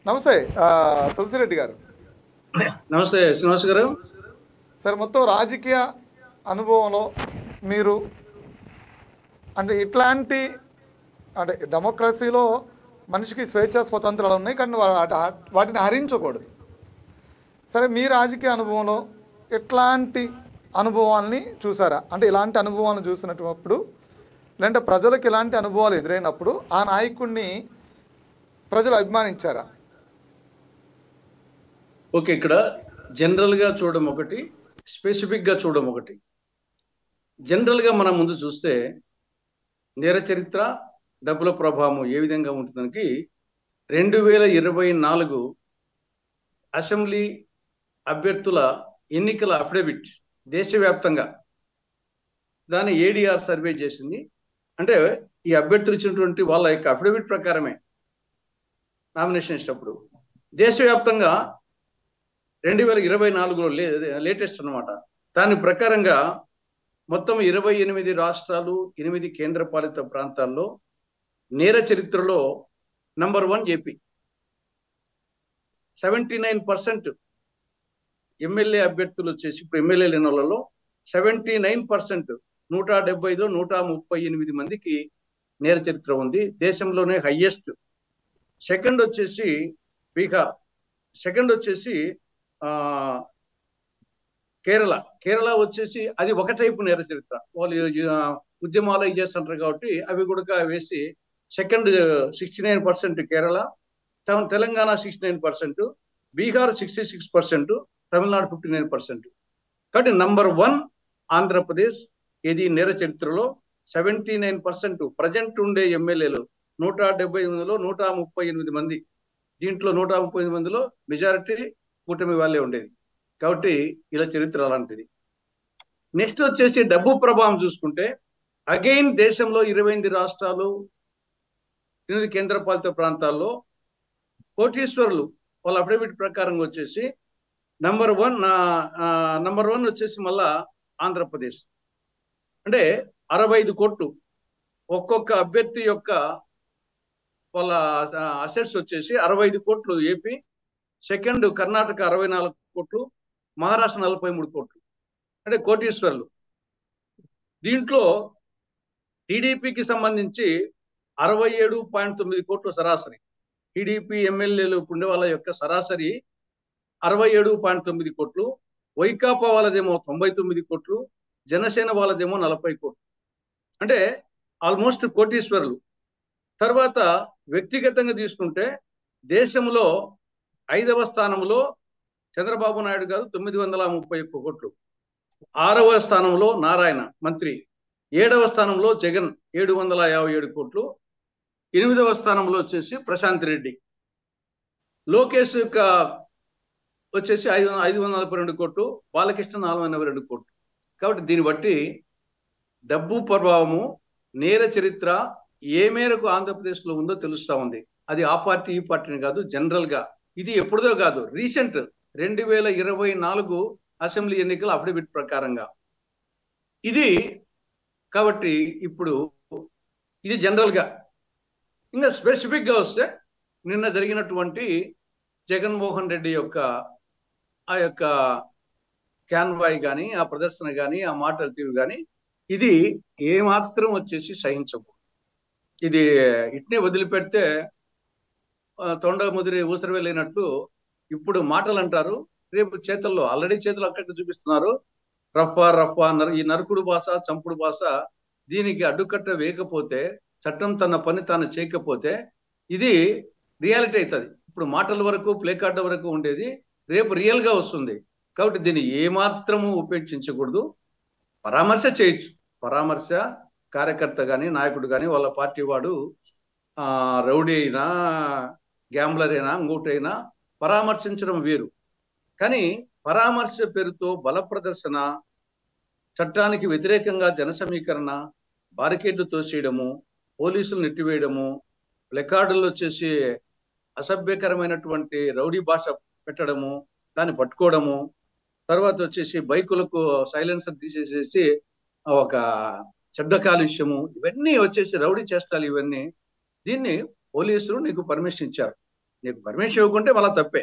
నమస్తే తులసిరెడ్డి గారు. నమస్తే శ్రీనివాస్ గారు. సార్, మొత్తం రాజకీయ అనుభవంలో మీరు అంటే ఇట్లాంటి అంటే డెమోక్రసీలో మనిషికి స్వేచ్ఛ స్వతంత్రాలు ఉన్నాయి, కానీ వాటిని హరించకూడదు. సరే, మీ రాజకీయ అనుభవంలో ఎట్లాంటి అనుభవాల్ని చూసారా? అంటే ఇలాంటి అనుభవాలను చూసినప్పుడు, లేదంటే ప్రజలకు ఇలాంటి అనుభవాలు ఎదురైనప్పుడు ఆ నాయకుడిని ప్రజలు అభిమానించారా? ఓకే, ఇక్కడ జనరల్గా చూడడం ఒకటి, స్పెసిఫిక్గా చూడడం ఒకటి. జనరల్గా మనం ముందు చూస్తే నేర చరిత్ర, డబ్బుల ప్రభావం ఏ విధంగా ఉంటుందానికి 2024 అసెంబ్లీ అభ్యర్థుల ఎన్నికల అఫిడవిట్ దేశవ్యాప్తంగా దాన్ని ఏడీఆర్ సర్వే చేసింది. అంటే ఈ అభ్యర్థులు ఇచ్చినటువంటి వాళ్ళ యొక్క అఫిడవిట్ ప్రకారమే నామినేషన్ ఇచ్చినప్పుడు దేశవ్యాప్తంగా 2024లో లేటెస్ట్ అన్నమాట. దాని ప్రకారంగా మొత్తం 28 రాష్ట్రాలు, 8 కేంద్రపాలిత ప్రాంతాల్లో నేర చరిత్రలో నంబర్ 1 ఏపీ. 79% ఎమ్మెల్యే అభ్యర్థులు వచ్చేసి ఇప్పుడు ఎమ్మెల్యే లేని వాళ్ళలో 79% 175లో 138 మందికి నేర చరిత్ర ఉంది. దేశంలోనే హైయెస్ట్. సెకండ్ వచ్చేసి బీహార్, సెకండ్ వచ్చేసి కేరళ వచ్చేసి అది ఒక టైపు నేర చరిత్ర. వాళ్ళు ఉద్యమాలు చేస్తుంటారు కాబట్టి అవి కూడా వేసి సెకండ్ 69% కేరళ, తెలంగాణ 69%, బీహార్ 66%, తమిళనాడు 59%. కాబట్టి నంబర్ 1 ఆంధ్రప్రదేశ్. ఇది నేర చరిత్రలో 79% ప్రజెంట్ ఉండే ఎమ్మెల్యేలు 178లో 138 మంది. దీంట్లో 138 మందిలో మెజారిటీ కూటమి వాళ్ళే ఉండేది. కాబట్టి ఇలా చరిత్ర అలాంటిది. నెక్స్ట్ వచ్చేసి డబ్బు ప్రభావం చూసుకుంటే అగైన్ దేశంలో 28 రాష్ట్రాలు, 8 కేంద్రపాలిత ప్రాంతాల్లో కోటీశ్వరులు వాళ్ళ అఫిడవిట్ ప్రకారం వచ్చేసి నంబర్ 1 వచ్చేసి మళ్ళా ఆంధ్రప్రదేశ్. అంటే 65 కోట్లు ఒక్కొక్క అభ్యర్థి యొక్క వాళ్ళ అసెట్స్ వచ్చేసి 65 కోట్లు ఏపీ. సెకండ్ కర్ణాటక 64 కోట్లు, మహారాష్ట్ర 43 కోట్లు. అంటే కోటీశ్వర్లు. దీంట్లో టీడీపీకి సంబంధించి 67.9 కోట్లు సరాసరి. టీడీపీ ఎమ్మెల్యేలు పుండే వాళ్ళ యొక్క సరాసరి 67.9 కోట్లు. వైకాపా వాళ్ళదేమో 99 కోట్లు, జనసేన వాళ్ళదేమో 40 కోట్లు. అంటే ఆల్మోస్ట్ కోటీశ్వరులు. తర్వాత వ్యక్తిగతంగా తీసుకుంటే దేశంలో 5వ స్థానంలో చంద్రబాబు నాయుడు గారు 931 కోట్లు, 6వ స్థానంలో నారాయణ మంత్రి, 7వ స్థానంలో జగన్ 757 కోట్లు, 8వ స్థానంలో వచ్చేసి ప్రశాంత్ రెడ్డి. లోకేష్ యొక్క వచ్చేసి 542 కోట్లు, బాలకృష్ణ 482 కోట్లు. కాబట్టి దీన్ని బట్టి డబ్బు ప్రభావము, నేర చరిత్ర ఏ మేరకు ఆంధ్రప్రదేశ్లో ఉందో తెలుస్తా ఉంది. అది ఆ పార్టీ ఈ పార్టీని కాదు, జనరల్ గా. ఇది ఎప్పుడుదో కాదు, రీసెంట్ 2024 అసెంబ్లీ ఎన్నికల అఫిడవిట్ ప్రకారంగా ఇది. కాబట్టి ఇప్పుడు ఇది జనరల్ గా. ఇంకా స్పెసిఫిక్ గా వస్తే నిన్న జరిగినటువంటి జగన్మోహన్ రెడ్డి యొక్క ఆ యొక్క క్యాన్వాయ్ కానీ, ఆ ప్రదర్శన కానీ, ఆ మాటల తీరు కానీ, ఇది ఏమాత్రం వచ్చేసి సహించకూడదు. ఇది ఇట్నే వదిలిపెడితే తొండ ముదిరి ఊసరవే లేనట్టు ఇప్పుడు మాటలు అంటారు, రేపు చేతల్లో ఆల్రెడీ చేతులు అక్కడ చూపిస్తున్నారు. రఫా ఈ నరుకుడు భాష, చంపుడు భాష, దీనికి అడ్డుకట్ట వేయకపోతే, చట్టం తన పని తాను చేయకపోతే ఇది రియాలిటీ అవుతుంది. ఇప్పుడు మాటల వరకు, ప్లే కార్డు వరకు ఉండేది రేపు రియల్ గా వస్తుంది. కాబట్టి దీన్ని ఏమాత్రము ఉపేక్షించకూడదు. పరామర్శ చేయొచ్చు. పరామర్శ కార్యకర్త కానీ, నాయకుడు కానీ, వాళ్ళ పార్టీ వాడు రౌడీ అయినా, గ్యాంబ్లర్ అయినా, ఇంకోటైనా పరామర్శించడం వేరు. కానీ పరామర్శ పేరుతో బల ప్రదర్శన, చట్టానికి వ్యతిరేకంగా జన సమీకరణ, బారికేడ్లు తోసేయడము, పోలీసులు నెట్టివేయడము, ప్లెకార్డులు వచ్చేసి అసభ్యకరమైనటువంటి రౌడీ భాష పెట్టడము, దాన్ని పట్టుకోవడము, తర్వాత వచ్చేసి బైకులకు సైలెన్సర్ తీసేసేసి ఒక శబ్ద కాలుష్యము, ఇవన్నీ వచ్చేసి రౌడీ చేష్టాలు. ఇవన్నీ దీన్ని పోలీసులు నీకు పర్మిషన్ ఇచ్చారు. నీకు పర్మిషన్ ఇవ్వకుంటే మళ్ళీ తప్పే.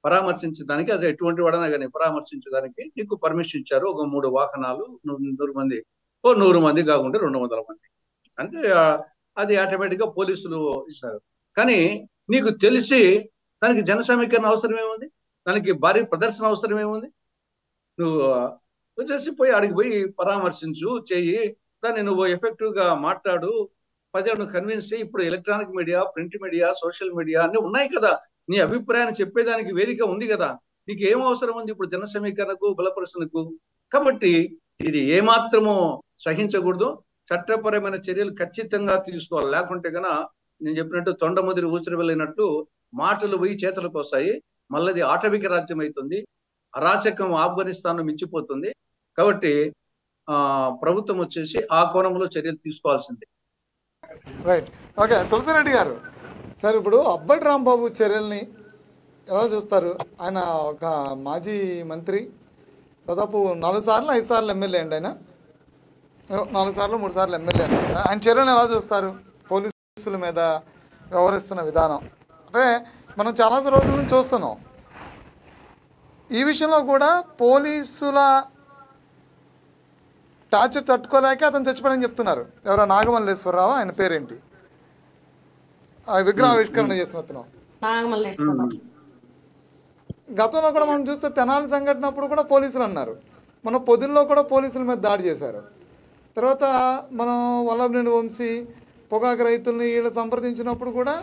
పరామర్శించడానికి అది ఎటువంటి వాడనా కానీ పరామర్శించడానికి నీకు పర్మిషన్ ఇచ్చారు. ఒక 3 వాహనాలు 100 మంది 100 మంది కాకుండా 200 మంది అంటే అది ఆటోమేటిక్ గా పోలీసులు ఇస్తారు. కానీ నీకు తెలిసి దానికి జన సమీకరణ అవసరం ఏముంది, దానికి భారీ ప్రదర్శన అవసరం ఏముంది? నువ్వు వచ్చేసి పోయి ఆడికి పోయి పరామర్శించు, చెయ్యి, దాన్ని నువ్వు ఎఫెక్టివ్ గా మాట్లాడు, ప్రజలను కన్విన్స్ చేయి. ఇప్పుడు electronic media, print media, social media అన్ని ఉన్నాయి కదా, నీ అభిప్రాయాన్ని చెప్పేదానికి వేదిక ఉంది కదా. నీకు ఏం అవసరం ఉంది ఇప్పుడు జన సమీకరణకు, బలపరుసనకు? కాబట్టి ఇది ఏమాత్రమో సహించకూడదు. చట్టపరమైన చర్యలు ఖచ్చితంగా తీసుకోవాలి. లేకుంటే గన నేను చెప్పినట్టు తొండముదిరి ఊచరి వెళ్ళినట్టు మాటలు పోయి చేతులకు వస్తాయి. మళ్ళీ ఆటవిక రాజ్యం అవుతుంది. అరాచకం ఆఫ్ఘనిస్తాన్ మించిపోతుంది. కాబట్టి ప్రభుత్వం వచ్చేసి ఆ కోణంలో చర్యలు తీసుకోవాల్సిందే. Right, okay. తులసిరెడ్డి గారు, సార్ ఇప్పుడు అబ్బటి రాంబాబు చర్యల్ని ఎలా చూస్తారు? ఆయన ఒక మాజీ మంత్రి, దాదాపు 4 సార్లు 5 సార్లు ఎమ్మెల్యే అండి. ఆయన 4 సార్లు 3 సార్లు ఎమ్మెల్యే. ఆయన చర్యలను ఎలా చూస్తారు? పోలీసుల మీద వ్యవహరిస్తున్న విధానం అంటే మనం చాలా రోజుల నుంచి చూస్తున్నాం. ఈ విషయంలో కూడా పోలీసుల టార్చర్ తట్టుకోలేక అతను చచ్చిపోయాడని చెప్తున్నారు. ఎవరో నాగమల్లేశ్వరరావు, ఆయన పేరేంటి, విగ్రహావిష్కరణ చేస్తున్నట్టున్నాం. గతంలో కూడా మనం చూస్తే తెనాలి సంఘటన అప్పుడు కూడా పోలీసులు అన్నారు. మన పొదిల్లో కూడా పోలీసుల మీద దాడి చేశారు. తర్వాత మనం వల్లభనేని వంశీ పొగాకు రైతుల్ని వీళ్ళు సంప్రదించినప్పుడు కూడా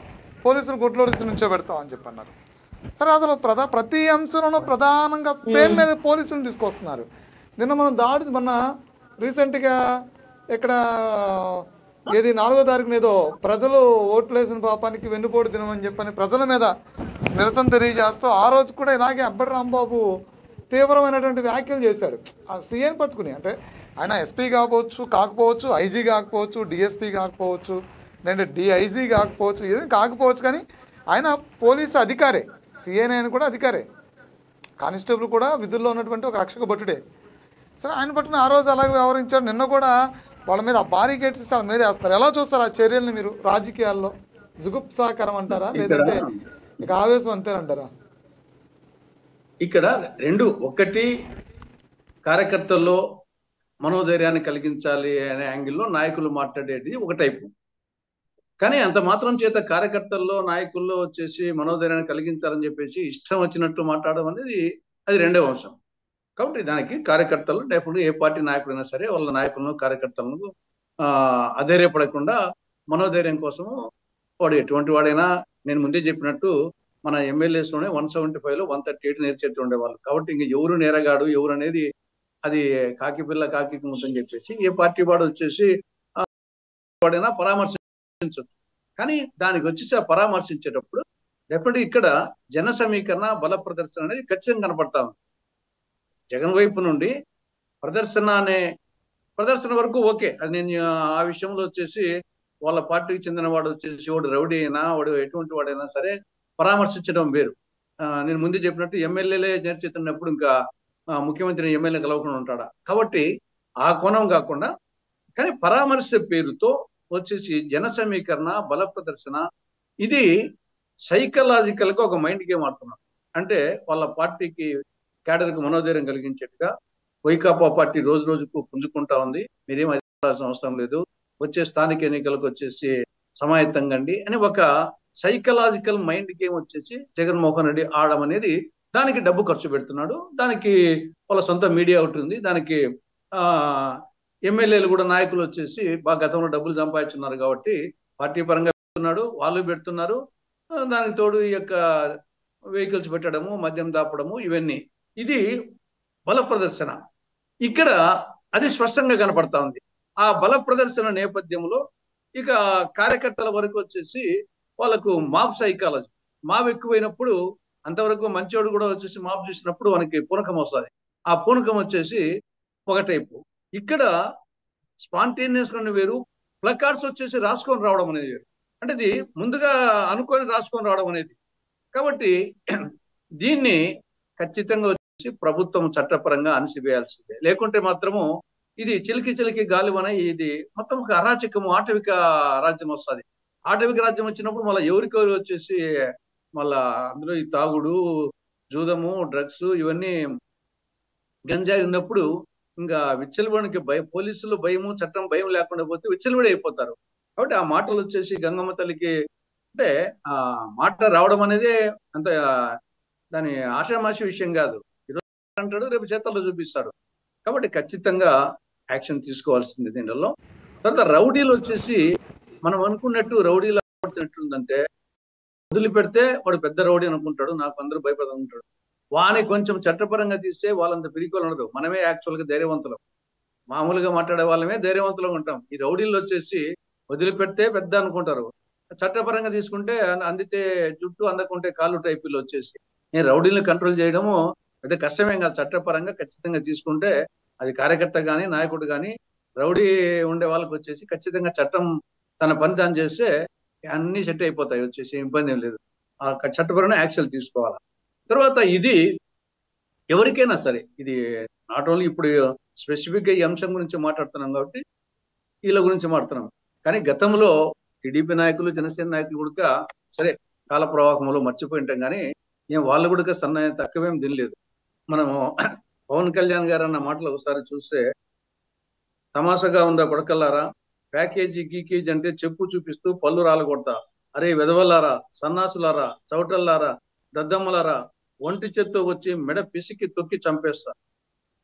పోలీసులు గుడ్లోడిసి నుంచోబెడతామని చెప్పి అన్నారు. సరే, అసలు ప్రతి అంశంలోనూ ప్రధానంగా ఫేమ్ మీద పోలీసులు తీసుకొస్తున్నారు. నిన్న మనం మొన్న రీసెంట్గా ఇక్కడ ఏది 4వ తారీఖున ఏదో ప్రజలు ఓట్లు వేసిన పాపానికి వెన్నుపోటు దినమని చెప్పని ప్రజల మీద నిరసన తెలియజేస్తూ ఆ రోజు కూడా ఇలాగే అబ్బటి రాంబాబు తీవ్రమైనటువంటి వ్యాఖ్యలు చేశాడు. ఆ సీఎని పట్టుకుని, అంటే ఆయన ఎస్పీ కాకపోవచ్చు, ఐజీ కాకపోవచ్చు, డిఎస్పీ కాకపోవచ్చు, లేదంటే డిఐజీ కాకపోవచ్చు, ఏదైనా కాకపోవచ్చు, కానీ ఆయన పోలీసు అధికారే. సీఎన్ ఆయన కూడా అధికారే, కానిస్టేబుల్ కూడా విధుల్లో ఉన్నటువంటి ఒక రక్షక భటుడే. సరే, ఆయన పట్టుకుని ఆ రోజు అలాగే వ్యవహరించాడు. నిన్న కూడా వాళ్ళ మీద భారీ గేట్స్ వాళ్ళ మీద వేస్తారు. ఎలా చూస్తారు ఆ చర్యల్ని మీరు? రాజకీయాల్లో జుగుప్సాకరం అంటారా, లేదంటే ఇక ఆవేశం అంతేనంటారా? ఇక్కడ రెండు, ఒకటి కార్యకర్తల్లో మనోధైర్యాన్ని కలిగించాలి అనే యాంగిల్లో నాయకులు మాట్లాడేది ఒక టైపు. కానీ అంత మాత్రం చేత కార్యకర్తల్లో నాయకుల్లో వచ్చేసి మనోధైర్యాన్ని కలిగించాలని చెప్పేసి ఇష్టం వచ్చినట్టు మాట్లాడడం అనేది అది రెండవ అంశం. కాబట్టి దానికి కార్యకర్తలు ఎప్పుడు ఏ పార్టీ నాయకుడైనా సరే వాళ్ళ నాయకులను కార్యకర్తలను అధైర్యపడకుండా మనోధైర్యం కోసము వాడు ఎటువంటి వాడైనా, నేను ముందే చెప్పినట్టు మన ఎమ్మెల్యేస్లోనే 175లో 138 నేర్చేట్టు ఉండేవాళ్ళు. కాబట్టి ఇంక ఎవరు నేరగాడు ఎవరు అనేది అది కాకి పిల్ల కాకి ముద్దని చెప్పేసి ఏ పార్టీ వాడు వచ్చేసి వాడైనా పరామర్శించవచ్చు. కానీ దానికి వచ్చేసి ఆ పరామర్శించేటప్పుడు డెఫినెట్గా ఇక్కడ జన సమీకరణ, బల ప్రదర్శన అనేది ఖచ్చితంగా కనపడతా ఉంది. జగన్ వైపు నుండి ప్రదర్శన వరకు ఓకే, అది నేను ఆ విషయంలో వచ్చేసి వాళ్ళ పార్టీకి చెందిన వాడు వచ్చేసి వాడు రౌడీ అయినా వాడు ఎటువంటి వాడైనా సరే పరామర్శించడం వేరు. నేను ముందే చెప్పినట్టు ఎమ్మెల్యేలే నేర్చేస్తున్నప్పుడు ఇంకా ముఖ్యమంత్రిని ఎమ్మెల్యే కలవకుండా ఉంటాడా? కాబట్టి ఆ కోణం కాకుండా, కానీ పరామర్శ పేరుతో వచ్చేసి జన సమీకరణ, బల ప్రదర్శన, ఇది సైకలాజికల్ గా ఒక మైండ్ గేమ్ ఆడుతున్నారు. అంటే వాళ్ళ పార్టీకి క్యాడర్కి మనోధైర్యం కలిగించేట్టుగా వైకాపా పార్టీ రోజు రోజుకు పుంజుకుంటా ఉంది, మీరేం అధికారాల్సిన అవసరం లేదు, వచ్చే స్థానిక ఎన్నికలకు వచ్చేసి సమాయత్తంగా అని ఒక సైకలాజికల్ మైండ్ గేమ్ వచ్చేసి జగన్మోహన్ రెడ్డి ఆడడం అనేది, దానికి డబ్బు ఖర్చు పెడుతున్నాడు. దానికి వాళ్ళ సొంత మీడియా ఒకటి ఉంది, దానికి ఎమ్మెల్యేలు కూడా నాయకులు వచ్చేసి బాగా గతంలో డబ్బులు సంపాదించున్నారు కాబట్టి పార్టీ పరంగా పెడుతున్నాడు, వాళ్ళు పెడుతున్నారు. దానికి తోడు ఈ యొక్క వెహికల్స్ పెట్టడము, మద్యం దాపడము, ఇవన్నీ ఇది బల ప్రదర్శన. ఇక్కడ అది స్పష్టంగా కనపడతా ఉంది. ఆ బల ప్రదర్శన నేపథ్యంలో ఇక కార్యకర్తల వరకు వచ్చేసి వాళ్ళకు మాబ్ సైకాలజీ, మాబ్ ఎక్కువైనప్పుడు అంతవరకు మంచోడు కూడా వచ్చేసి మాబ్ చూసినప్పుడు మనకి పూనకం వస్తుంది. ఆ పూనకం వచ్చేసి ఒక టైపు. ఇక్కడ స్పాంటేనియస్ వేరు, ప్లకార్డ్స్ వచ్చేసి రాసుకొని రావడం అనేది వేరు. అంటే ఇది ముందుగా అనుకొని రాసుకొని రావడం అనేది. కాబట్టి దీన్ని ఖచ్చితంగా వచ్చేసి ప్రభుత్వం చట్టపరంగా అణిసివేయాల్సిందే. లేకుంటే మాత్రము ఇది చిలికి గాలివన, ఇది మొత్తం ఒక అరాచకము, ఆటవిక రాజ్యం వస్తుంది. ఆటవిక రాజ్యం వచ్చినప్పుడు మళ్ళీ ఎవరికెవరు వచ్చేసి మళ్ళా అందులో ఈ తాగుడు, జూదము, డ్రగ్స్ ఇవన్నీ గంజాయి ఉన్నప్పుడు ఇంకా విచ్చలవిడికి పోలీసులు భయము, చట్టం భయం లేకుండా పోతే విచ్చలవిడి అయిపోతారు. కాబట్టి ఆ మాటలు వచ్చేసి గంగమ్మ తల్లికి అంటే ఆ మాట రావడం అనేది అంత దాని ఆషామాషి విషయం కాదు. ఈరోజు అంటాడు, రేపు చేతల్లో చూపిస్తాడు. కాబట్టి ఖచ్చితంగా యాక్షన్ తీసుకోవాల్సింది దీనిలో. తర్వాత రౌడీలు వచ్చేసి మనం అనుకున్నట్టు రౌడీలు ఎట్లుందంటే, వదిలిపెడితే వాడు పెద్ద రౌడీ అనుకుంటాడు, నాకు అందరూ భయపడుతుంటాడు. వాని కొంచెం చట్టపరంగా తీస్తే వాళ్ళంత పిరికోలు ఉండదు. మనమే యాక్చువల్గా ధైర్యవంతులం, మామూలుగా మాట్లాడే వాళ్ళమే ధైర్యవంతులుగా ఉంటాం. ఈ రౌడీలు వచ్చేసి వదిలిపెడితే పెద్ద అనుకుంటారు, చట్టపరంగా తీసుకుంటే అందితే జుట్టు, అందకుంటే కాళ్ళు టైపులు వచ్చేసి. నేను రౌడీలను కంట్రోల్ చేయడము పెద్ద కష్టమేం కాదు. చట్టపరంగా ఖచ్చితంగా తీసుకుంటే అది కార్యకర్త కానీ నాయకుడు కానీ రౌడీ ఉండే వాళ్ళకి వచ్చేసి ఖచ్చితంగా చట్టం తన పని తాను చేస్తే అన్ని సెట్ అయిపోతాయి, వచ్చేసి ఇబ్బంది ఏం లేదు. ఆ చట్టపరమైన యాక్షన్ తీసుకోవాలి. తర్వాత ఇది ఎవరికైనా సరే, ఇది నాట్ ఓన్లీ ఇప్పుడు స్పెసిఫిక్ గా ఈ అంశం గురించి మాట్లాడుతున్నాం కాబట్టి వీళ్ళ గురించి మాట్లాడుతున్నాం. కానీ గతంలో టీడీపీ నాయకులు, జనసేన నాయకులు కూడా సరే కాల ప్రవాహంలో మర్చిపోయి ఉంటాం, కానీ ఏం వాళ్ళు కూడా తక్కువేం తినలేదు. మనము పవన్ కళ్యాణ్ గారు అన్న మాటలు ఒకసారి చూస్తే, తమాషగా ఉందా కొడకల్లారా, ప్యాకేజీ గీకేజీ అంటే చెప్పు చూపిస్తూ పళ్ళు రాలగొడతా, అరే వెదవల్లారా, సన్నాసులారా, చౌటల్లారా, దద్దమ్మలారా, ఒంటి చేత్తో వచ్చి మెడ పిసికి తొక్కి చంపేస్తా,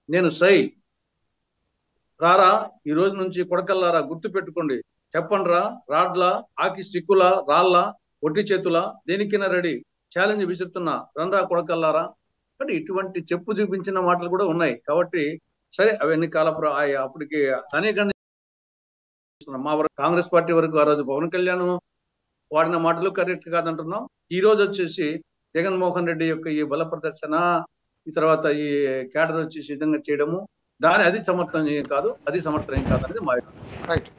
నేను సై రారా, ఈ రోజు నుంచి కొడకల్లారా గుర్తు పెట్టుకోండి, చెప్పండ్రా, రాడ్లా, ఆకి స్టిక్కులా, రాళ్ళ, ఒట్టి చేతులా, దేనికైనా రెడీ, ఛాలెంజ్ విసురుతున్నా, రండ్రా కొడకల్లారా. అంటే ఇటువంటి చెప్పు చూపించిన మాటలు కూడా ఉన్నాయి. కాబట్టి సరే అవన్నీ అప్పటికి అనేక మా కాంగ్రెస్ పార్టీ వరకు ఆ రోజు పవన్ కళ్యాణ్ వాడిన మాటలు కరెక్ట్ కాదంటున్నాం. ఈ రోజు వచ్చేసి జగన్మోహన్ రెడ్డి యొక్క ఈ బల ప్రదర్శన, ఈ తర్వాత ఈ క్యాడర్ వచ్చేసి విధంగా చేయడము, అది సమర్థనం కాదు, అది సమర్థనం కాదు అనేది మా రైట్.